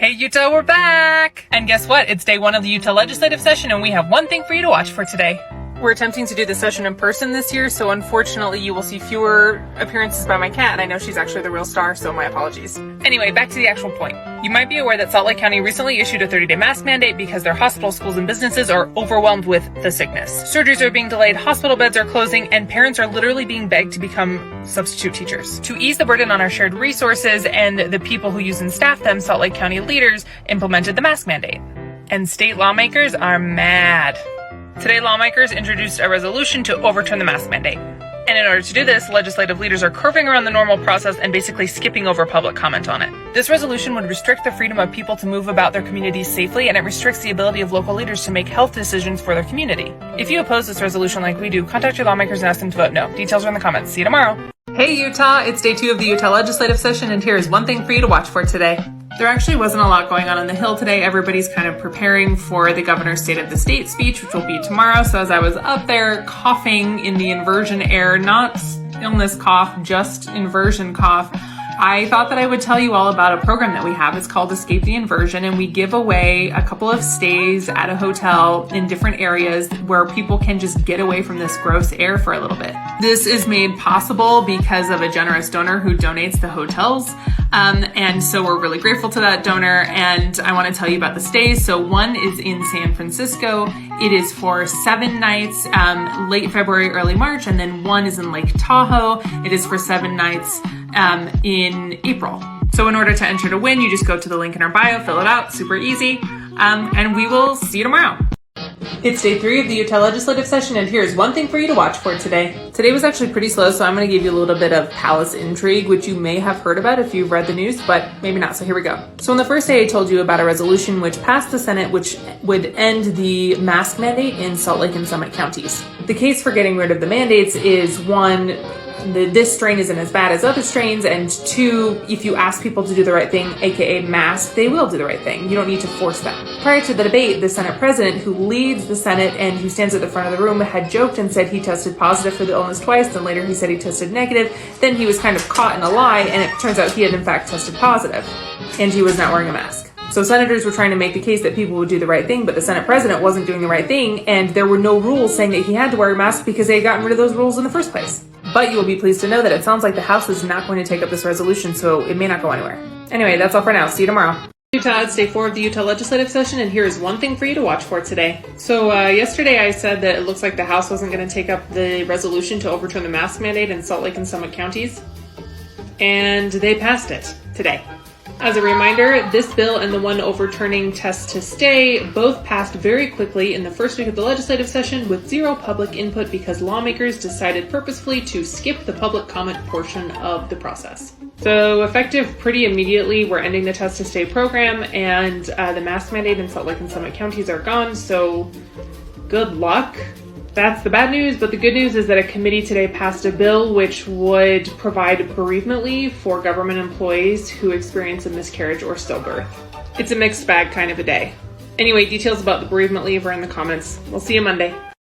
Hey Utah, we're back! And guess what? It's day one of the Utah legislative session and we have one thing for you to watch for today. We're attempting to do the session in person this year, so unfortunately you will see fewer appearances by my cat, and I know she's actually the real star, so my apologies. Anyway, back to the actual point. You might be aware that Salt Lake County recently issued a 30-day mask mandate because their hospitals, schools, and businesses are overwhelmed with the sickness. Surgeries are being delayed, hospital beds are closing, and parents are literally being begged to become substitute teachers. To ease the burden on our shared resources and the people who use and staff them, Salt Lake County leaders implemented the mask mandate. And state lawmakers are mad. Today, lawmakers introduced a resolution to overturn the mask mandate. And in order to do this, legislative leaders are curving around the normal process and basically skipping over public comment on it. This resolution would restrict the freedom of people to move about their communities safely, and it restricts the ability of local leaders to make health decisions for their community. If you oppose this resolution like we do, contact your lawmakers and ask them to vote no. Details are in the comments. See you tomorrow. Hey Utah, it's day 2 of the Utah legislative session, and here is one thing for you to watch for today. There actually wasn't a lot going on the Hill today. Everybody's kind of preparing for the governor's State of the State speech, which will be tomorrow. So as I was up there coughing in the inversion air, not illness cough, just inversion cough, I thought that I would tell you all about a program that we have. It's called Escape the Inversion, and we give away a couple of stays at a hotel in different areas where people can just get away from this gross air for a little bit. This is made possible because of a generous donor who donates the hotels. And so we're really grateful to that donor, and I want to tell you about the stays. So one is in San Francisco. It is for 7 nights, late February, early March, and then one is in Lake Tahoe. It is for 7 nights in April. So in order to enter to win, you just go to the link in our bio, fill it out, super easy, and we will see you tomorrow. It's day 3 of the Utah legislative session, and here's one thing for you to watch for today. Today was actually pretty slow, so I'm going to give you a little bit of palace intrigue, which you may have heard about if you've read the news, but maybe not, so here we go. So on the first day, I told you about a resolution which passed the Senate, which would end the mask mandate in Salt Lake and Summit counties. The case for getting rid of the mandates is, 1, this strain isn't as bad as other strains, and 2, if you ask people to do the right thing, aka mask, they will do the right thing. You don't need to force them. Prior to the debate, the Senate president, who leads the Senate and who stands at the front of the room, had joked and said he tested positive for the illness twice, then later he said he tested negative. Then he was kind of caught in a lie, and it turns out he had in fact tested positive, and he was not wearing a mask. So senators were trying to make the case that people would do the right thing, but the Senate president wasn't doing the right thing, and there were no rules saying that he had to wear a mask because they had gotten rid of those rules in the first place. But you will be pleased to know that it sounds like the House is not going to take up this resolution, so it may not go anywhere. Anyway, that's all for now. See you tomorrow. Utah, it's day 4 of the Utah legislative session, and here is one thing for you to watch for today. So yesterday I said that it looks like the House wasn't going to take up the resolution to overturn the mask mandate in Salt Lake and Summit counties, and they passed it today. As a reminder, this bill and the one overturning test to stay both passed very quickly in the first week of the legislative session with 0 public input because lawmakers decided purposefully to skip the public comment portion of the process. So effective pretty immediately, we're ending the test to stay program, and the mask mandate in Salt Lake and Summit counties are gone, so good luck. That's the bad news, but the good news is that a committee today passed a bill which would provide bereavement leave for government employees who experience a miscarriage or stillbirth. It's a mixed bag kind of a day. Anyway, details about the bereavement leave are in the comments. We'll see you Monday.